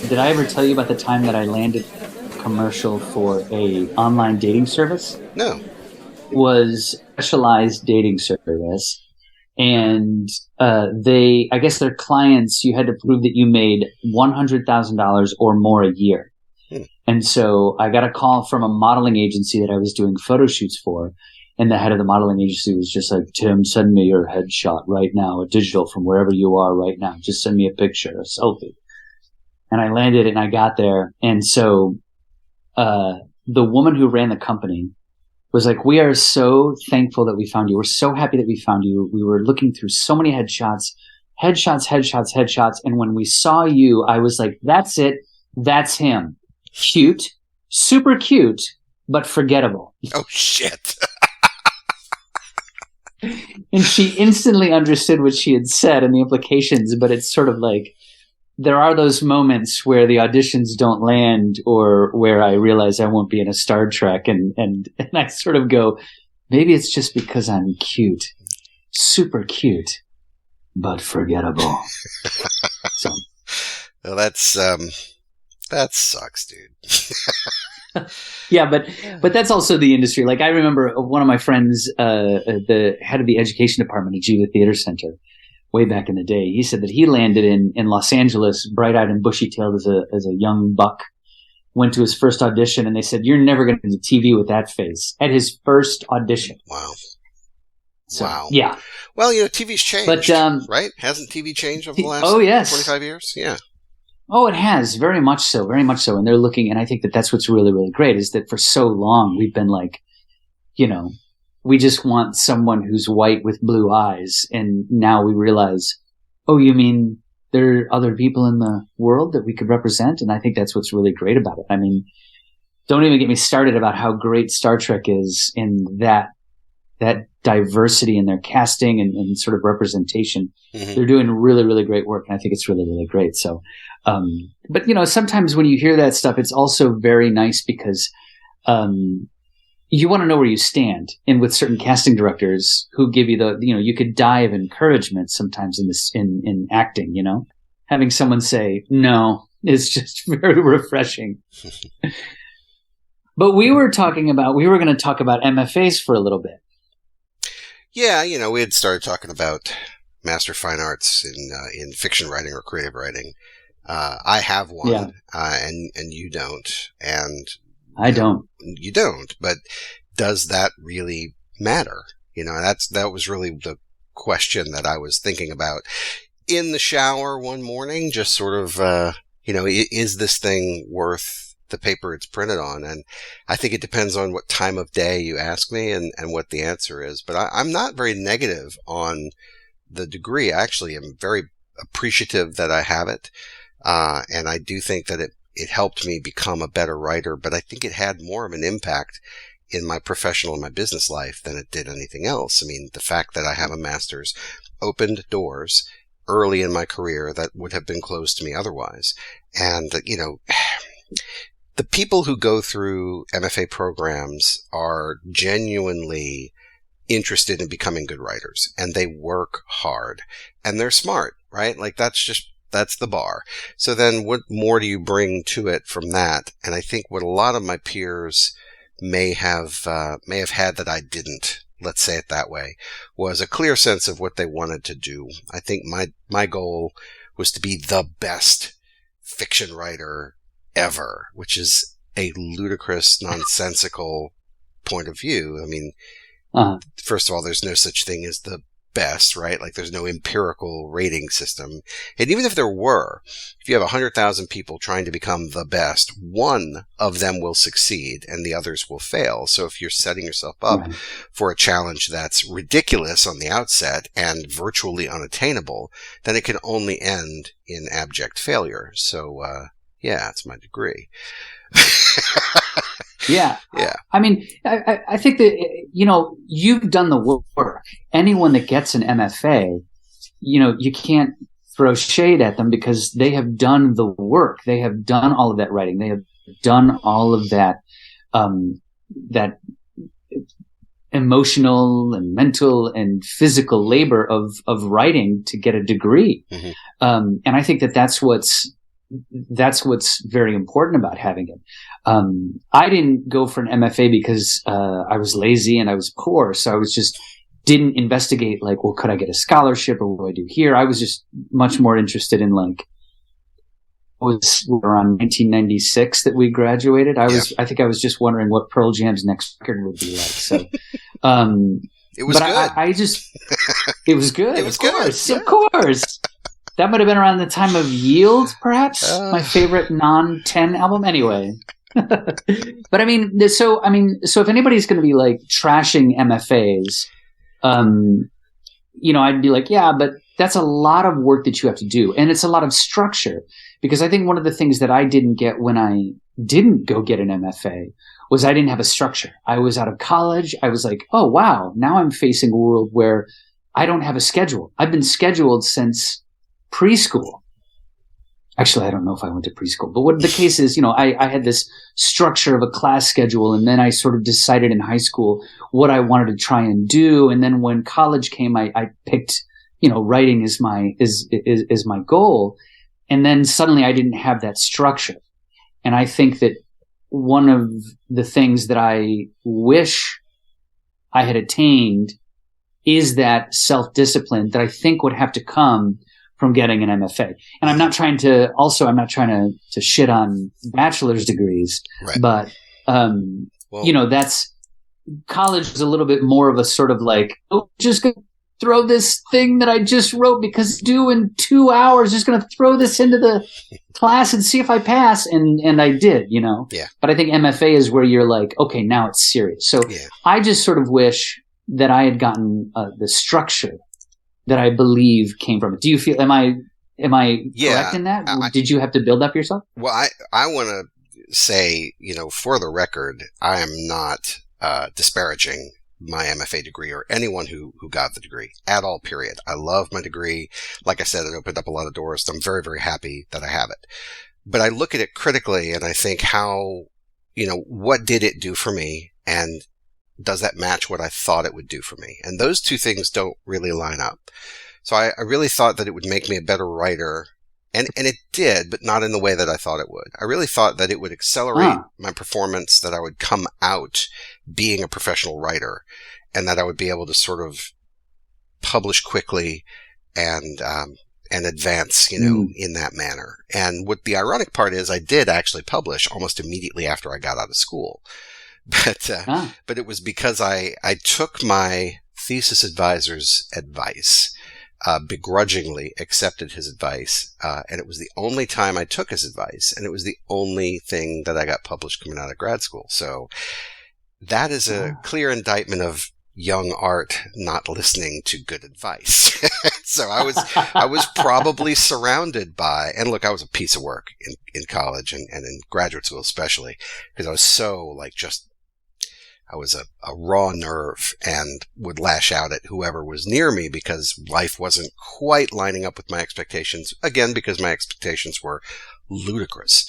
Did I ever tell you about the time that I landed a commercial for a online dating service? No. It was a specialized dating service, and I guess their clients, you had to prove that you made $100,000 or more a year. And so I got a call from a modeling agency that I was doing photo shoots for. And the head of the modeling agency was just like, Tim, send me your headshot right now, a digital from wherever you are right now. Just send me a picture, a selfie. And I landed and I got there. And so the woman who ran the company was like, we are so thankful that we found you. We're so happy that we found you. We were looking through so many headshots. And when we saw you, I was like, that's it. That's him. Cute, super cute, but forgettable. Oh, shit. And she instantly understood what she had said and the implications, but it's sort of like there are those moments where the auditions don't land or where I realize I won't be in a Star Trek and I sort of go, maybe it's just because I'm cute, super cute, but forgettable. So, well, that sucks, dude. Yeah, but that's also the industry. Like I remember one of my friends, the head of the education department at Gila Theater Center, way back in the day. He said that he landed in Los Angeles, bright-eyed and bushy-tailed as a young buck. Went to his first audition, and they said, "You're never going to do TV with that face." At his first audition. Wow. So, wow. Yeah. Well, TV's changed, but, right? Hasn't TV changed over the last 25 years? Yeah. Oh, it has. Very much so. Very much so. And they're looking, and I think that that's what's really, really great is that for so long we've been like, we just want someone who's white with blue eyes. And now we realize, oh, you mean there are other people in the world that we could represent? And I think that's what's really great about it. I mean, don't even get me started about how great Star Trek is in that diversity in their casting and sort of representation. Mm-hmm. They're doing really, really great work. And I think it's really, really great. So, but sometimes when you hear that stuff, it's also very nice because, you want to know where you stand. And with certain casting directors who give you you could die of encouragement sometimes in acting, having someone say no is just very refreshing. But we were going to talk about MFAs for a little bit. Yeah, we had started talking about Master Fine Arts in fiction writing or creative writing. I have one, yeah. And you don't, and I don't. You don't, but does that really matter? That was really the question that I was thinking about in the shower one morning. Just sort of, is this thing worth the paper it's printed on? And I think it depends on what time of day you ask me and what the answer is. But I'm not very negative on the degree. I actually am very appreciative that I have it. And I do think that it helped me become a better writer, but I think it had more of an impact in my professional and my business life than it did anything else. I mean, the fact that I have a master's opened doors early in my career that would have been closed to me otherwise. And, the people who go through MFA programs are genuinely interested in becoming good writers, and they work hard, and they're smart, right? Like that's the bar. So then what more do you bring to it from that? And I think what a lot of my peers may have had that I didn't, let's say it that way, was a clear sense of what they wanted to do. I think my goal was to be the best fiction writer ever, which is a ludicrous, nonsensical point of view. I mean, First of all, there's no such thing as the best, right? Like there's no empirical rating system. And even if there were, if you have 100,000 people trying to become the best, one of them will succeed and the others will fail. So if you're setting yourself up for a challenge that's ridiculous on the outset and virtually unattainable, then it can only end in abject failure. So, yeah, it's my degree. Yeah. Yeah. I mean, I think that, you've done the work. Anyone that gets an MFA, you can't throw shade at them because they have done the work. They have done all of that writing. They have done all of that, that emotional and mental and physical labor of writing to get a degree. Mm-hmm. And I think that that's what's that's what's very important about having it. I didn't go for an MFA because I was lazy and I was poor, so I was just didn't investigate like, well, could I get a scholarship or what do I do here? I was just much more interested in like, was around 1996 that we graduated. I think I was just wondering what Pearl Jam's next record would be like. So, it was good. It was good. It was good. Of course. That might have been around the time of Yield, perhaps my favorite non-10 album. Anyway, but I mean, so if anybody's going to be like trashing MFAs, I'd be like, yeah, but that's a lot of work that you have to do, and it's a lot of structure. Because I think one of the things that I didn't get when I didn't go get an MFA was I didn't have a structure. I was out of college. I was like, oh wow, now I'm facing a world where I don't have a schedule. I've been scheduled since preschool. Actually, I don't know if I went to preschool, but what the case is, I had this structure of a class schedule, and then I sort of decided in high school what I wanted to try and do. And then when college came, I picked, writing is my goal. And then suddenly I didn't have that structure. And I think that one of the things that I wish I had attained is that self-discipline that I think would have to come from getting an MFA. And I'm not trying to shit on bachelor's degrees, right. But, that's college is a little bit more of a sort of like, just going to throw this thing that I just wrote because it's due in 2 hours, just going to throw this into the class and see if I pass. And I did, Yeah. But I think MFA is where you're like, okay, now it's serious. So yeah. I just sort of wish that I had gotten the structure that I believe came from it. Do you feel, am I correct in that? Did you have to build up yourself? Well, I want to say, for the record, I am not disparaging my MFA degree or anyone who got the degree at all, period. I love my degree. Like I said, it opened up a lot of doors. So I'm very, very happy that I have it. But I look at it critically and I think what did it do for me? And does that match what I thought it would do for me? And those two things don't really line up. So I really thought that it would make me a better writer. And it did, but not in the way that I thought it would. I really thought that it would accelerate my performance, that I would come out being a professional writer, and that I would be able to sort of publish quickly and advance, in that manner. And what the ironic part is, I did actually publish almost immediately after I got out of school. But it was because I took my thesis advisor's advice. Begrudgingly accepted his advice, and it was the only time I took his advice, and it was the only thing that I got published coming out of grad school. So that is a clear indictment of young art not listening to good advice. So I was probably surrounded by, and look, I was a piece of work in college and in graduate school especially, because I was so I was a raw nerve and would lash out at whoever was near me because life wasn't quite lining up with my expectations. Again, because my expectations were ludicrous.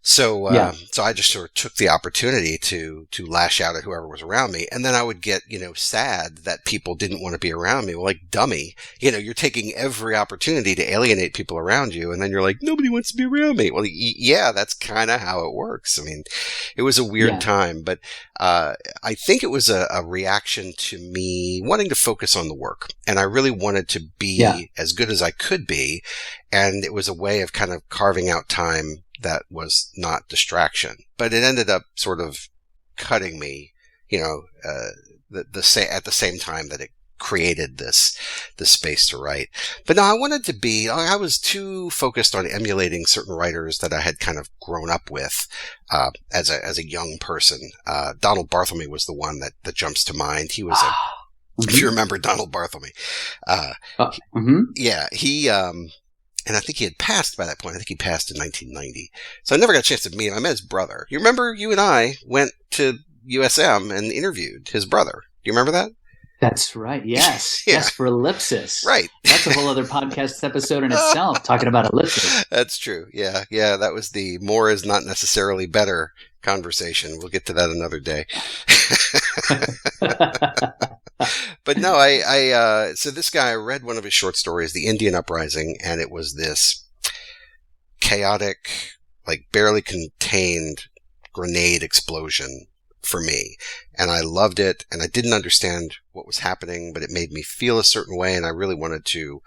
So, so I just sort of took the opportunity to lash out at whoever was around me. And then I would get, sad that people didn't want to be around me. Well, like, dummy, you're taking every opportunity to alienate people around you. And then you're like, nobody wants to be around me. Well, yeah, that's kind of how it works. I mean, it was a weird time, but, I think it was a reaction to me wanting to focus on the work. And I really wanted to be as good as I could be. And it was a way of kind of carving out time that was not distraction, but it ended up sort of cutting me, at the same time that it created this space to write. But no, I was too focused on emulating certain writers that I had kind of grown up with, as a young person. Donald Barthelme was the one that jumps to mind. He was if you remember Donald Barthelme, he, and I think he had passed by that point. I think he passed in 1990. So I never got a chance to meet him. I met his brother. You remember you and I went to USM and interviewed his brother. Do you remember that? That's right. Yes. Yes, for ellipsis. Right. That's a whole other podcast episode in itself, talking about ellipsis. That's true. Yeah. Yeah. That was the more is not necessarily better conversation. We'll get to that another day. But no, so this guy, I read one of his short stories, The Indian Uprising, and it was this chaotic, like barely contained grenade explosion for me. And I loved it, and I didn't understand what was happening, but it made me feel a certain way, and I really wanted to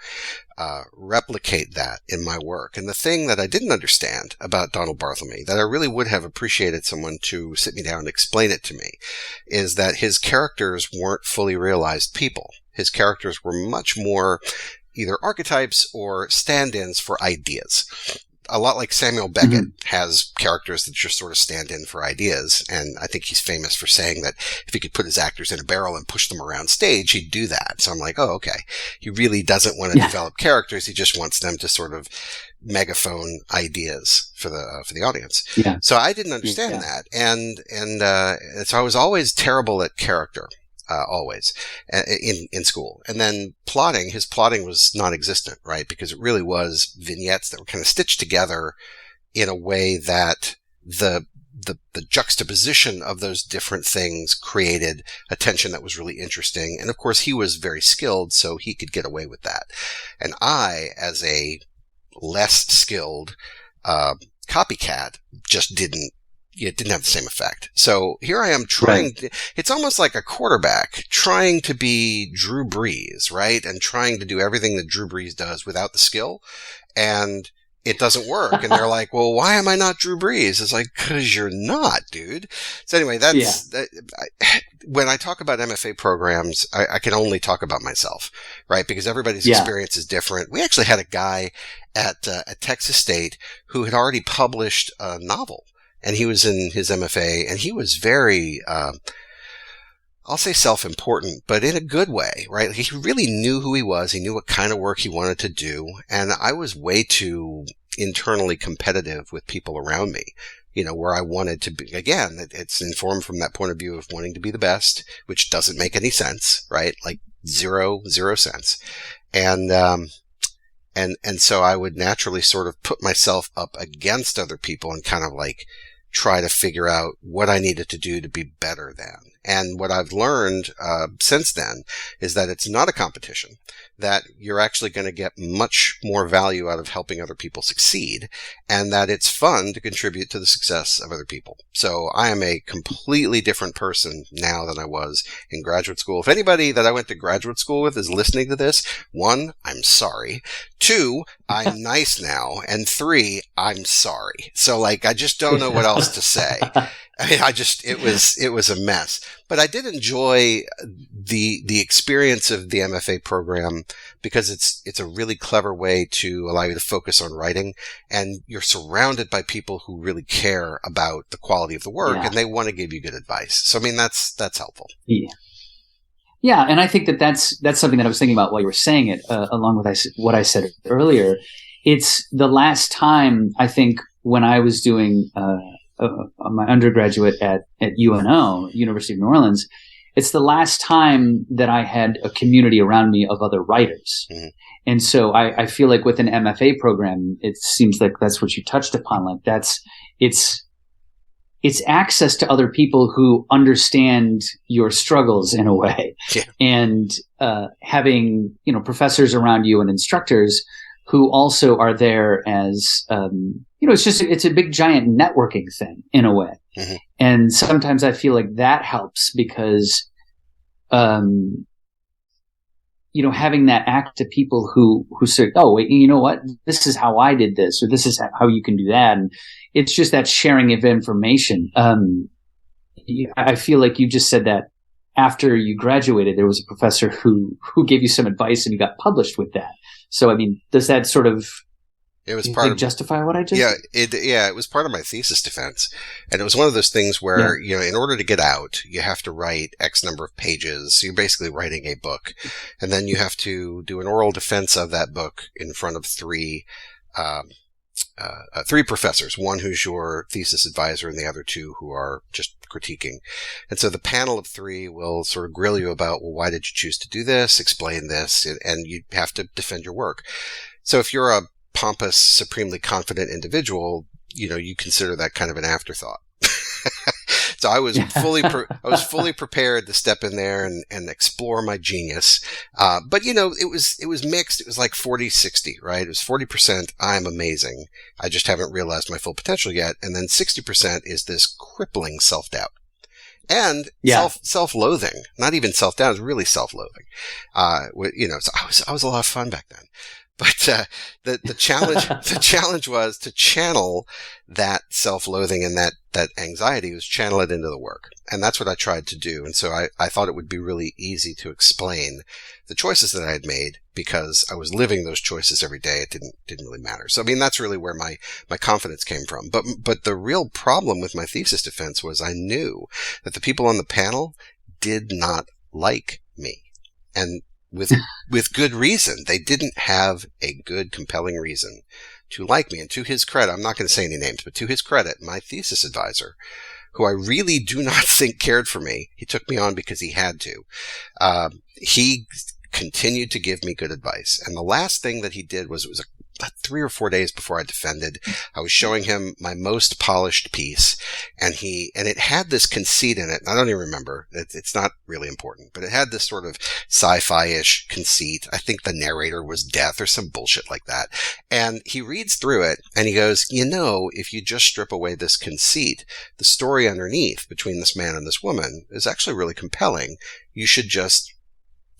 replicate that in my work. And the thing that I didn't understand about Donald Barthelme, that I really would have appreciated someone to sit me down and explain it to me, is that his characters weren't fully realized people. His characters were much more either archetypes or stand-ins for ideas. A lot like Samuel Beckett has characters that just sort of stand in for ideas. And I think he's famous for saying that if he could put his actors in a barrel and push them around stage, he'd do that. So I'm like, oh, okay. He really doesn't want to develop characters. He just wants them to sort of megaphone ideas for the audience. Yeah. So I didn't understand that. And so I was always terrible at character. Always in school. And then his plotting was non-existent, right? Because it really was vignettes that were kind of stitched together in a way that the juxtaposition of those different things created a tension that was really interesting. And of course, he was very skilled, so he could get away with that. And I, as a less skilled copycat, just didn't it didn't have the same effect. So here I am trying to, it's almost like a quarterback trying to be Drew Brees, right? And trying to do everything that Drew Brees does without the skill. And it doesn't work. And they're like, well, why am I not Drew Brees? It's like, cause you're not, dude. So anyway, when I talk about MFA programs, I can only talk about myself, right? Because everybody's experience is different. We actually had a guy at Texas State who had already published a novel. And he was in his MFA, and he was very, I'll say self-important, but in a good way, right? He really knew who he was. He knew what kind of work he wanted to do. And I was way too internally competitive with people around me, where I wanted to be. Again, it's informed from that point of view of wanting to be the best, which doesn't make any sense, right? Like zero sense. And so I would naturally sort of put myself up against other people and kind of like try to figure out what I needed to do to be better than. And what I've learned since then is that it's not a competition, that you're actually going to get much more value out of helping other people succeed, and that it's fun to contribute to the success of other people. So I am a completely different person now than I was in graduate school. If anybody that I went to graduate school with is listening to this, 1, I'm sorry. 2, I'm nice now. And 3, I'm sorry. So I just don't know what else to say. I mean, it was a mess, but I did enjoy the experience of the MFA program because it's a really clever way to allow you to focus on writing, and you're surrounded by people who really care about the quality of the work and they want to give you good advice. So, I mean, that's helpful. Yeah. Yeah. And I think that's something that I was thinking about while you were saying it, along with what I said earlier. It's the last time, I think, when I was doing, my undergraduate at UNO, University of New Orleans, it's the last time that I had a community around me of other writers. Mm-hmm. And so I feel like with an MFA program, it seems like that's what you touched upon. Like it's access to other people who understand your struggles in a way. Yeah. And having, professors around you and instructors who also are there as, it's a big giant networking thing in a way. Mm-hmm. And sometimes I feel like that helps because, having that act to people who say, oh, wait, you know what? This is how I did this, or this is how you can do that. And it's just that sharing of information. I feel like you just said that after you graduated, there was a professor who gave you some advice and you got published with that. So, I mean, does that sort of justify what I just said? It was part of my thesis defense. And it was one of those things where, in order to get out, you have to write X number of pages. So you're basically writing a book. And then you have to do an oral defense of that book in front of three professors, one who's your thesis advisor and the other 2 who are just critiquing. And so the panel of 3 will sort of grill you about, well, why did you choose to do this? Explain this. And you have to defend your work. So if you're a pompous, supremely confident individual, you consider that kind of an afterthought. So I was fully prepared to step in there and explore my genius. But it was mixed. It was like 40-60, right? It was 40% I'm amazing. I just haven't realized my full potential yet. And then 60% is this crippling self-doubt. And self-loathing, not even self-doubt, it was really self-loathing. So I was a lot of fun back then. But the challenge was to channel that self-loathing and that anxiety, was channel it into the work. And that's what I tried to do. And so I thought it would be really easy to explain the choices that I had made, because I was living those choices every day. It didn't really matter. So, I mean, that's really where my confidence came from. But the real problem with my thesis defense was I knew that the people on the panel did not like me. And with good reason. They didn't have a good, compelling reason to like me. And to his credit, I'm not going to say any names, but to his credit, my thesis advisor, who I really do not think cared for me, he took me on because he had to. He continued to give me good advice. And the last thing that he did was, it was 3 or 4 days before I defended, I was showing him my most polished piece, and it had this conceit in it. I don't even remember. It's not really important, but it had this sort of sci-fi-ish conceit. I think the narrator was death or some bullshit like that. And he reads through it and he goes, if you just strip away this conceit, the story underneath between this man and this woman is actually really compelling. You should just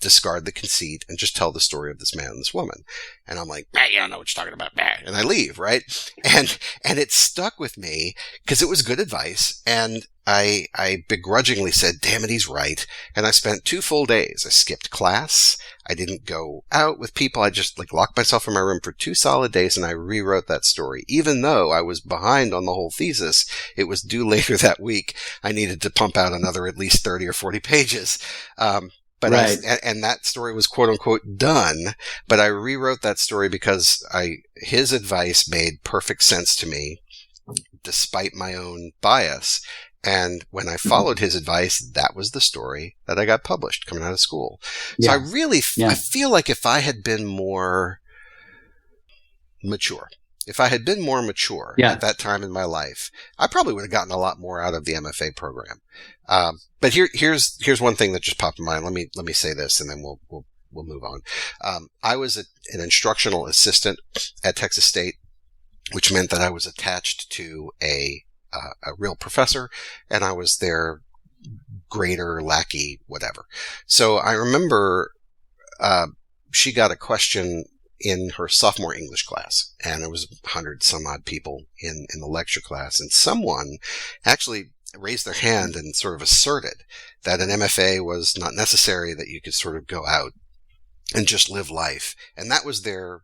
discard the conceit and just tell the story of this man and this woman. And I'm like, you don't know what you're talking about. And I leave, right? And it stuck with me because it was good advice. And I begrudgingly said, damn it, he's right. And I spent 2 full days. I skipped class. I didn't go out with people. I just locked myself in my room for 2 solid days, and I rewrote that story. Even though I was behind on the whole thesis, it was due later that week. I needed to pump out another at least 30 or 40 pages. But right. And that story was quote unquote done, but I rewrote that story because his advice made perfect sense to me despite my own bias. And when I followed his advice, that was the story that I got published coming out of school. So I really, I feel like if I had been more mature, at that time in my life, I probably would have gotten a lot more out of the MFA program. But here's one thing that just popped in mind. Let me say this, and then we'll move on. I was an instructional assistant at Texas State, which meant that I was attached to a real professor, and I was their grader, lackey, whatever. So I remember she got a question in her sophomore English class, and it was 100 some odd people in the lecture class, and someone actually raised their hand and sort of asserted that an MFA was not necessary, that you could sort of go out and just live life. And that was their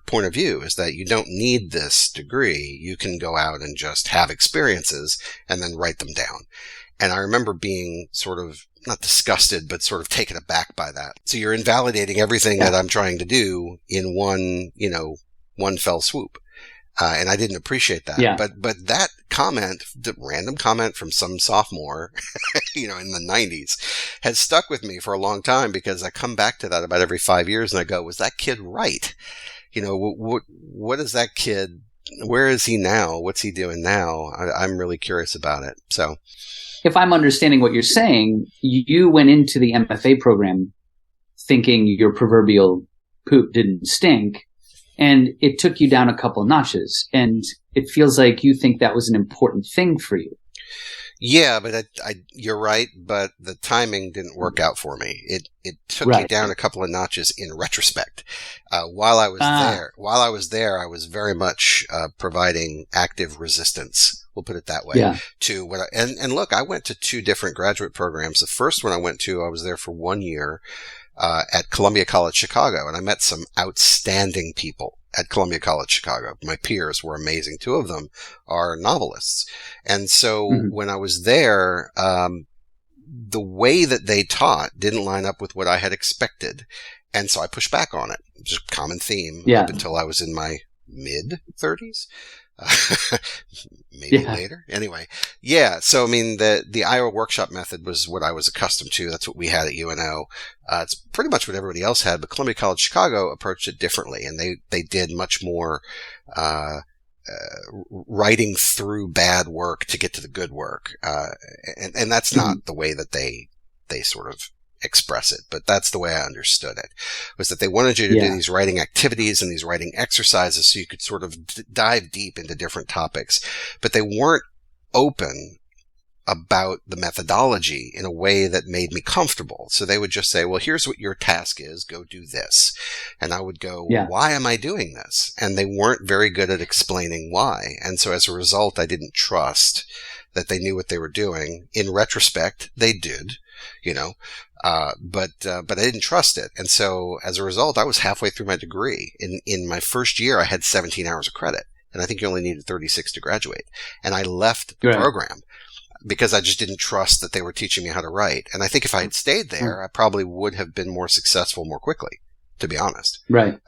point of view, is that you don't need this degree. You can go out and just have experiences and then write them down. And I remember being sort of not disgusted, but sort of taken aback by that. So you're invalidating everything that I'm trying to do in one fell swoop. And I didn't appreciate that. Yeah. But that comment, the random comment from some sophomore, in the 90s, has stuck with me for a long time, because I come back to that about every 5 years and I go, was that kid right? What is that kid? Where is he now? What's he doing now? I'm really curious about it. So, if I'm understanding what you're saying, you went into the MFA program thinking your proverbial poop didn't stink, and it took you down a couple notches. And it feels like you think that was an important thing for you. Yeah, but you're right, but the timing didn't work out for me. It took me down a couple of notches in retrospect. While I was there, I was very much providing active resistance. We'll put it that way. To what and look, I went to 2 different graduate programs. The first one I went to, I was there for 1 year at Columbia College Chicago, and I met some outstanding people at Columbia College Chicago. My peers were amazing. 2 of them are novelists. And so when I was there, the way that they taught didn't line up with what I had expected. And so I pushed back on it. Just a common theme up until I was in my mid-30s. Maybe later. Anyway, so I mean, the Iowa workshop method was what I was accustomed to. That's what we had at UNO. It's pretty much what everybody else had, but Columbia College Chicago approached it differently, and they did much more writing through bad work to get to the good work. And that's not the way that they sort of express it, but that's the way I understood it, was that they wanted you to do these writing activities and these writing exercises so you could sort of dive deep into different topics, but they weren't open about the methodology in a way that made me comfortable. So they would just say, well, here's what your task is. Go do this. And I would go, why am I doing this? And they weren't very good at explaining why. And so as a result, I didn't trust that they knew what they were doing. In retrospect, they did, but I didn't trust it. And so as a result, I was halfway through my degree. In my first year, I had 17 hours of credit, and I think you only needed 36 to graduate. And I left the program because I just didn't trust that they were teaching me how to write. And I think if I had stayed there, I probably would have been more successful more quickly, to be honest. Right.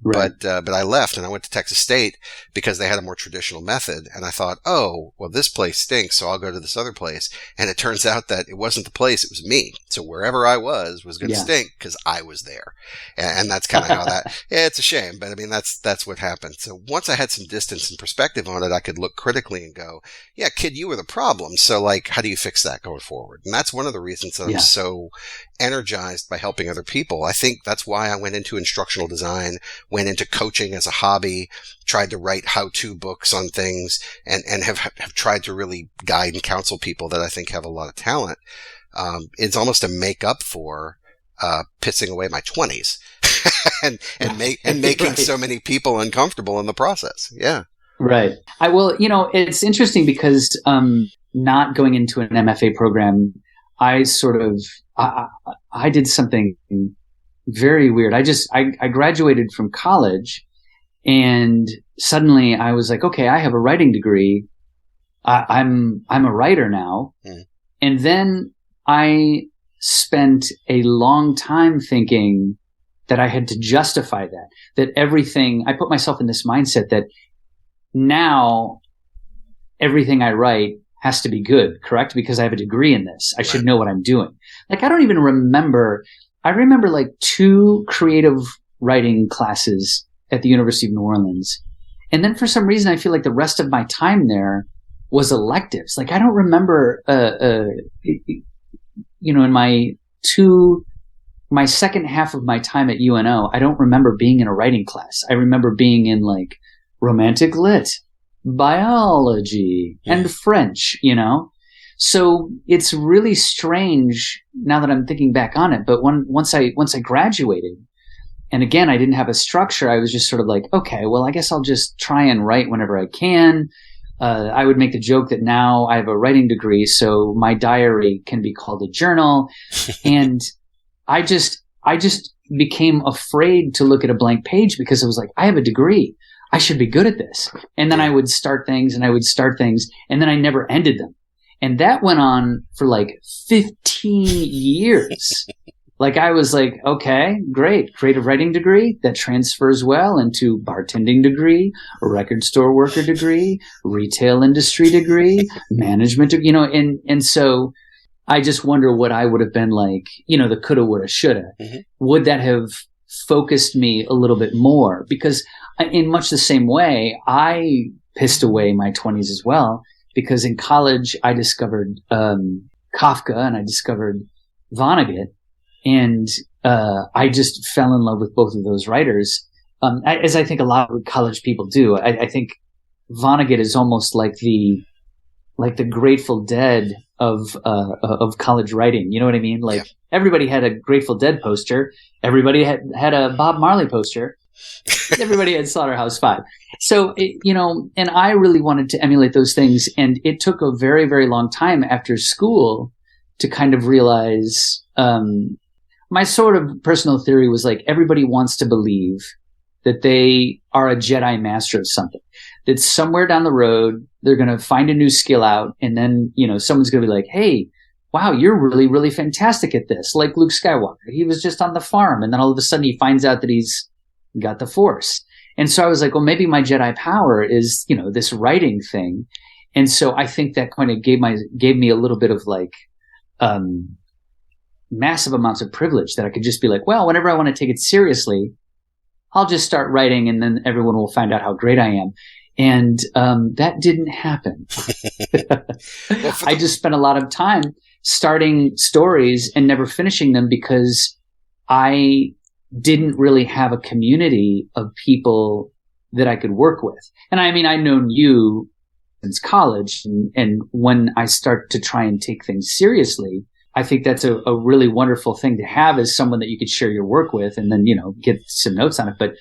But I left and I went to Texas State because they had a more traditional method. And I thought, oh, well, this place stinks, so I'll go to this other place. And it turns out that it wasn't the place, it was me. So wherever I was going to stink because I was there. And that's kind of how that, it's a shame, but I mean, that's what happened. So once I had some distance and perspective on it, I could look critically and go, yeah, kid, you were the problem. So like, how do you fix that going forward? And that's one of the reasons that I'm so energized by helping other people. I think that's why I went into instructional design, went into coaching as a hobby, tried to write how-to books on things, and have tried to really guide and counsel people that I think have a lot of talent. It's almost a make up for pissing away my 20s and making so many people uncomfortable in the process. Yeah. Right. It's interesting because not going into an MFA program, I did something very weird. I graduated from college, and suddenly I was like, okay, I have a writing degree. I'm a writer now. And then I spent a long time thinking that I had to justify that everything, I put myself in this mindset that now everything I write has to be good, correct? Because I have a degree in this. I should know what I'm doing. Like, I don't even remember. I remember like 2 creative writing classes at the University of New Orleans. And then for some reason, I feel like the rest of my time there was electives. Like, I don't remember, in my second half of my time at UNO, I don't remember being in a writing class. I remember being in like romantic lit, biology, and French, So it's really strange now that I'm thinking back on it. But once I graduated, and again, I didn't have a structure, I was just sort of like, okay, well, I guess I'll just try and write whenever I can. I would make the joke that now I have a writing degree, so my diary can be called a journal. And I just became afraid to look at a blank page because I was like, I have a degree. I should be good at this. And then I would start things and and then I never ended them. And that went on for like 15 years. Like, I was like, okay, great. Creative writing degree that transfers well into bartending degree, record store worker degree, retail industry degree, management, and so I just wonder what I would have been like, the coulda, woulda, shoulda. Would that have focused me a little bit more? Because in much the same way, I pissed away my 20s as well, because in college I discovered Kafka and I discovered Vonnegut, and I just fell in love with both of those writers, as I think a lot of college people do. I think Vonnegut is almost like the Grateful Dead of college writing. You know what I mean? Like, everybody had a Grateful Dead poster. Everybody had a Bob Marley poster. Everybody had Slaughterhouse-Five. So, and I really wanted to emulate those things. And it took a very, very long time after school to kind of realize, my sort of personal theory was like, everybody wants to believe that they are a Jedi master of something, that somewhere down the road, they're going to find a new skill out. And then, someone's going to be like, hey, wow, you're really, really fantastic at this. Like Luke Skywalker. He was just on the farm. And then all of a sudden he finds out that he's got the Force. And so I was like, well, maybe my Jedi power is, this writing thing. And so I think that kind of gave me a little bit of like, massive amounts of privilege that I could just be like, well, whenever I want to take it seriously, I'll just start writing and then everyone will find out how great I am. And that didn't happen. I just spent a lot of time starting stories and never finishing them because I didn't really have a community of people that I could work with. And I mean, I've known you since college, and when I start to try and take things seriously, I think that's a really wonderful thing to have as someone that you could share your work with and then, get some notes on it. But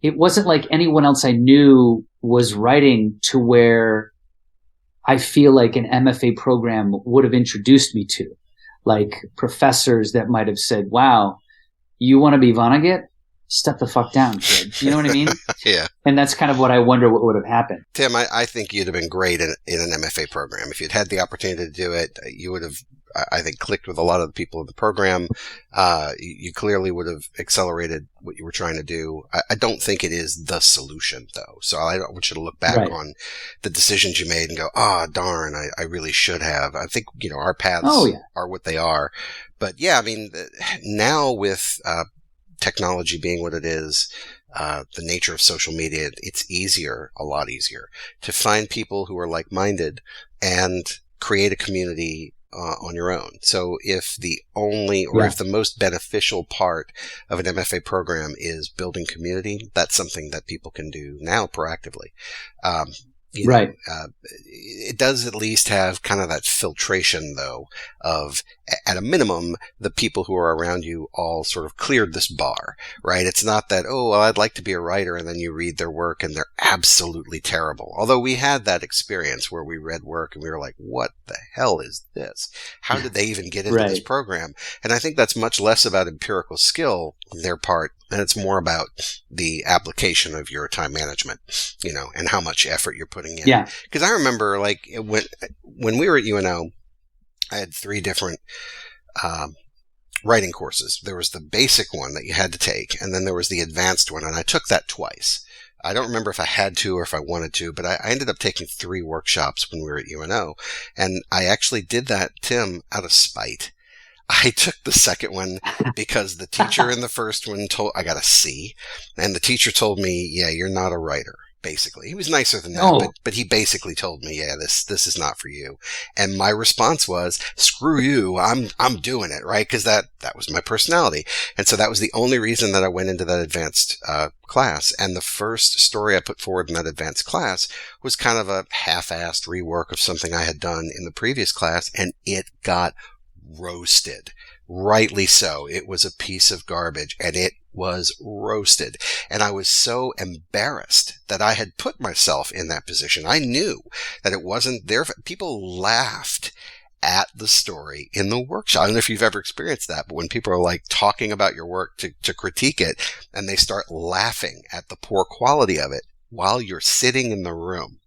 it wasn't like anyone else I knew was writing to where I feel like an MFA program would have introduced me to, like professors that might have said, wow, you want to be Vonnegut? Step the fuck down, kid. You know what I mean? Yeah. And that's kind of what I wonder what would have happened. Tim, I think you'd have been great in an MFA program. If you'd had the opportunity to do it, you would have, I think, clicked with a lot of the people in the program. You clearly would have accelerated what you were trying to do. I don't think it is the solution, though. So I don't want you to look back on the decisions you made and go, darn, I really should have. I think, our paths are what they are. But yeah, I mean, now with technology being what it is, the nature of social media, it's a lot easier to find people who are like-minded and create a community on your own. So if the if the most beneficial part of an MFA program is building community, that's something that people can do now proactively. It does at least have kind of that filtration, though, of, at a minimum, the people who are around you all sort of cleared this bar, right? It's not that, I'd like to be a writer, and then you read their work and they're absolutely terrible. Although we had that experience where we read work and we were like, what the hell is this? How did they even get into this program? And I think that's much less about empirical skill on their part, and it's more about the application of your time management, and how much effort you're putting in. Yeah. Because I remember, like, when we were at UNO, I had 3 different writing courses. There was the basic one that you had to take, and then there was the advanced one, and I took that twice. I don't remember if I had to or if I wanted to, but I ended up taking 3 workshops when we were at UNO, and I actually did that, Tim, out of spite. I took the second one because the teacher in the first one I got a C, and the teacher told me, yeah, you're not a writer. Basically, he was nicer than that, but he basically told me, yeah, this is not for you. And my response was, screw you, I'm doing it, right? Because that was my personality. And so that was the only reason that I went into that advanced class. And the first story I put forward in that advanced class was kind of a half-assed rework of something I had done in the previous class, and it got roasted. Rightly so. It was a piece of garbage, and it was roasted. And I was so embarrassed that I had put myself in that position. I knew that it wasn't there. People laughed at the story in the workshop. I don't know if you've ever experienced that, but when people are like talking about your work to critique it, and they start laughing at the poor quality of it while you're sitting in the room,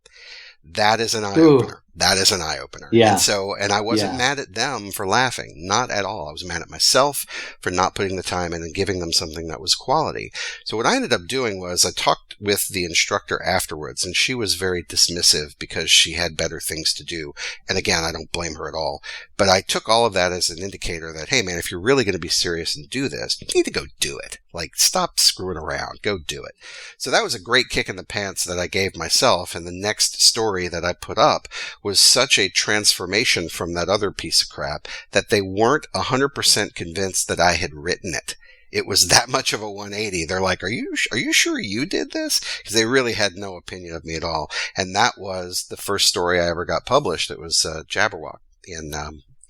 that is an eye-opener. That is an eye-opener. Yeah. And I wasn't mad at them for laughing. Not at all. I was mad at myself for not putting the time in and giving them something that was quality. So what I ended up doing was I talked with the instructor afterwards, and she was very dismissive because she had better things to do. And again, I don't blame her at all. But I took all of that as an indicator that, hey man, if you're really going to be serious and do this, you need to go do it. Like, stop screwing around. Go do it. So that was a great kick in the pants that I gave myself. And the next story that I put up was such a transformation from that other piece of crap that they weren't 100% convinced that I had written it. It was that much of a 180. They're like, are you sure you did this? Because they really had no opinion of me at all. And that was the first story I ever got published. It was Jabberwock in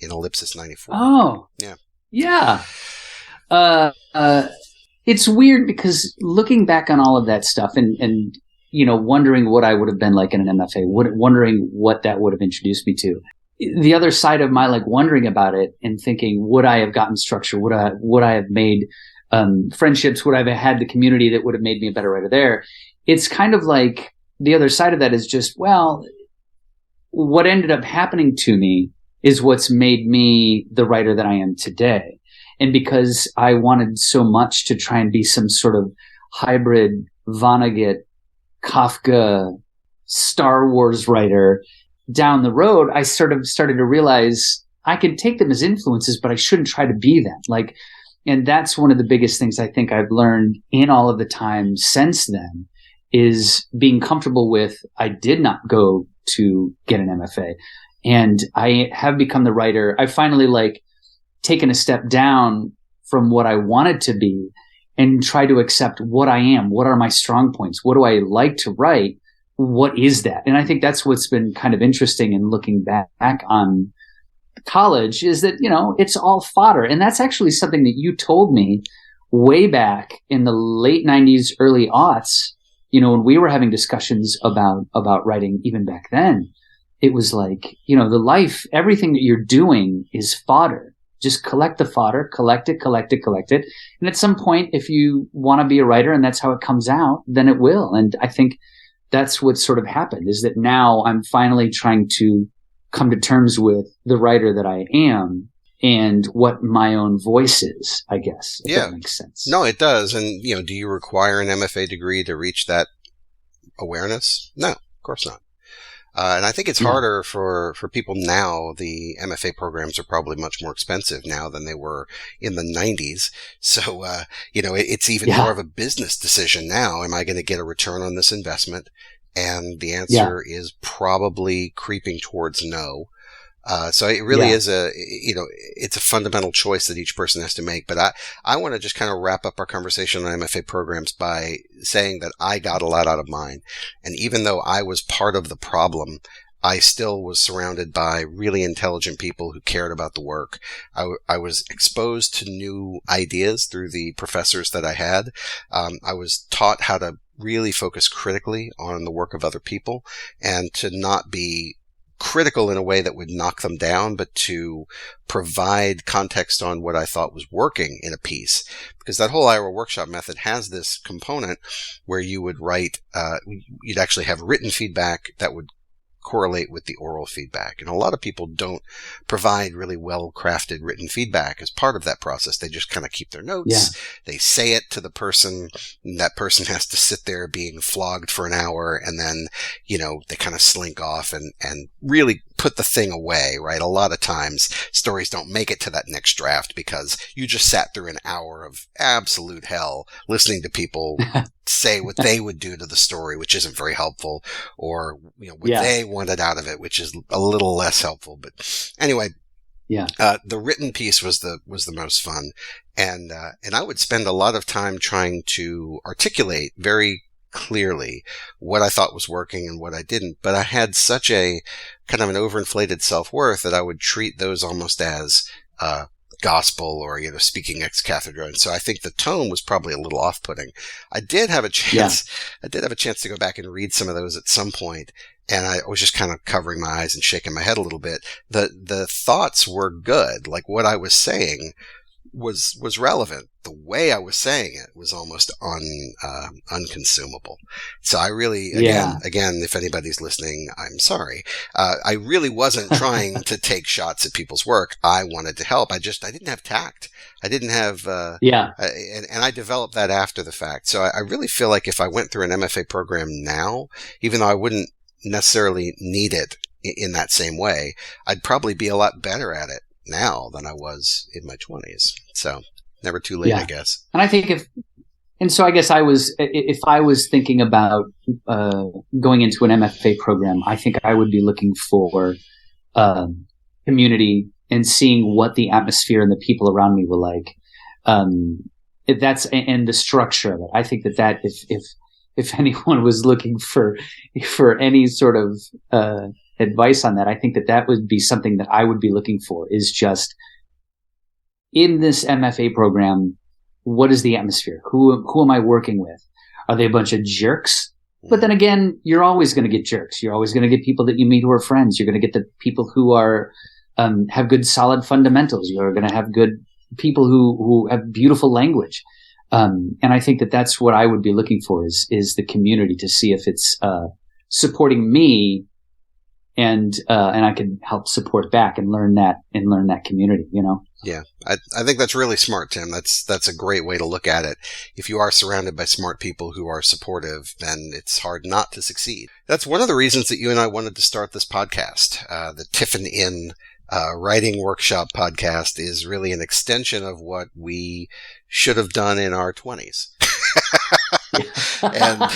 Ellipsis 94. Oh. Yeah. Yeah. It's weird because looking back on all of that stuff and wondering what I would have been like in an MFA, wondering what that would have introduced me to. The other side of my wondering about it and thinking, would I have gotten structure? Would I have made friendships? Would I have had the community that would have made me a better writer there? It's kind of like the other side of that is just, well, what ended up happening to me is what's made me the writer that I am today. And because I wanted so much to try and be some sort of hybrid Vonnegut, Kafka, Star Wars writer down the road, I sort of started to realize I can take them as influences, but I shouldn't try to be them. And that's one of the biggest things I think I've learned in all of the time since then is being comfortable with, I did not go to get an MFA, and I have become the writer. I finally like taken a step down from what I wanted to be and try to accept what I am. What are my strong points? What do I like to write? What is that? And I think that's what's been kind of interesting in looking back on college, is that, it's all fodder. And that's actually something that you told me way back in the late 90s, early aughts, when we were having discussions about writing even back then. It was like, the life, everything that you're doing is fodder. Just collect the fodder, collect it. And at some point, if you want to be a writer and that's how it comes out, then it will. And I think that's what sort of happened, is that now I'm finally trying to come to terms with the writer that I am and what my own voice is, I guess, if that makes sense. No, it does. And, do you require an MFA degree to reach that awareness? No, of course not. And I think it's harder for people now. The MFA programs are probably much more expensive now than they were in the 90s. So, it's even more of a business decision now. Am I going to get a return on this investment? And the answer is probably creeping towards no. So it really is it's a fundamental choice that each person has to make. But I want to just kind of wrap up our conversation on MFA programs by saying that I got a lot out of mine. And even though I was part of the problem, I still was surrounded by really intelligent people who cared about the work. I was exposed to new ideas through the professors that I had. I was taught how to really focus critically on the work of other people and to not be critical in a way that would knock them down, but to provide context on what I thought was working in a piece. Because that whole Iowa workshop method has this component where you would write, you'd actually have written feedback that would correlate with the oral feedback. And a lot of people don't provide really well-crafted written feedback as part of that process. They just kind of keep their notes. Yeah. They say it to the person, and that person has to sit there being flogged for an hour, and then, they kind of slink off and really put the thing away, right? A lot of times stories don't make it to that next draft because you just sat through an hour of absolute hell listening to people say what they would do to the story, which isn't very helpful, or what they wanted out of it, which is a little less helpful. But anyway, the written piece was the most fun, and I would spend a lot of time trying to articulate very clearly what I thought was working and what I didn't. But I had such a kind of an overinflated self-worth that I would treat those almost as gospel or, speaking ex cathedra. And so I think the tone was probably a little off-putting. I did have a chance to go back and read some of those at some point, and I was just kind of covering my eyes and shaking my head a little bit. The thoughts were good. Like, what I was saying was relevant. The way I was saying it was almost unconsumable. So I really, again, if anybody's listening, I'm sorry. I really wasn't trying to take shots at people's work. I wanted to help. I didn't have tact. I didn't have, and I developed that after the fact. So I really feel like if I went through an MFA program now, even though I wouldn't necessarily need it in that same way, I'd probably be a lot better at it now than I was in my 20s. So never too late, I guess. And I think if I was thinking about going into an MFA program, I think I would be looking for community and seeing what the atmosphere and the people around me were like. If that's and the structure of it. I think that if anyone was looking for any sort of advice on that, I think that would be something that I would be looking for, is just in this MFA program, what is the atmosphere? Who am I working with? Are they a bunch of jerks? But then again, you're always going to get jerks. You're always going to get people that you meet who are friends. You're going to get the people who are have good solid fundamentals. You're going to have good people who have beautiful language. And I think that's what I would be looking for is the community, to see if it's supporting me, and I can help support back and learn that community, Yeah, I think that's really smart, Tim. That's a great way to look at it. If you are surrounded by smart people who are supportive, then it's hard not to succeed. That's one of the reasons that you and I wanted to start this podcast. The Tiffin Inn writing workshop podcast is really an extension of what we should have done in our 20s. And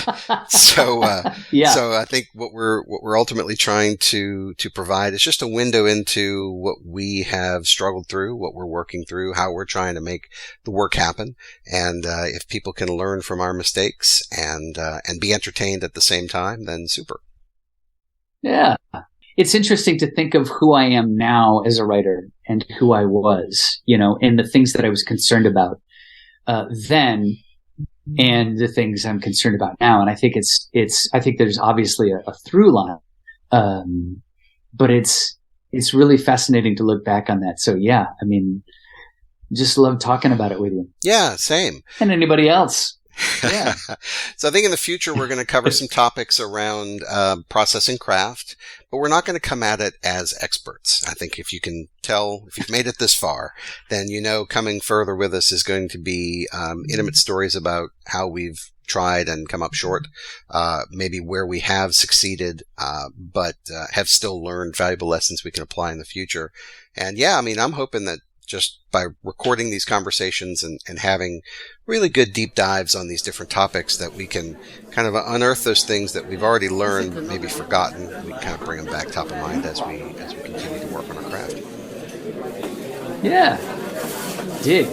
so, Yeah. so I think what we're ultimately trying to provide is just a window into what we have struggled through, what we're working through, how we're trying to make the work happen. And, if people can learn from our mistakes and be entertained at the same time, then super. Yeah. It's interesting to think of who I am now as a writer and who I was, and the things that I was concerned about then and the things I'm concerned about now. And I think I think there's obviously a through line. But it's really fascinating to look back on that. So yeah, I mean, just love talking about it with you. Yeah, same. And anybody else. Yeah. So I think in the future we're going to cover some topics around processing craft, but we're not going to come at it as experts. I think if you can tell, if you've made it this far, then coming further with us is going to be intimate stories about how we've tried and come up short, maybe where we have succeeded, but have still learned valuable lessons we can apply in the future. And yeah, I mean, I'm hoping that just by recording these conversations and having really good deep dives on these different topics, that we can kind of unearth those things that we've already learned, maybe forgotten. We can kind of bring them back top of mind as we continue to work on our craft. Yeah. Dig.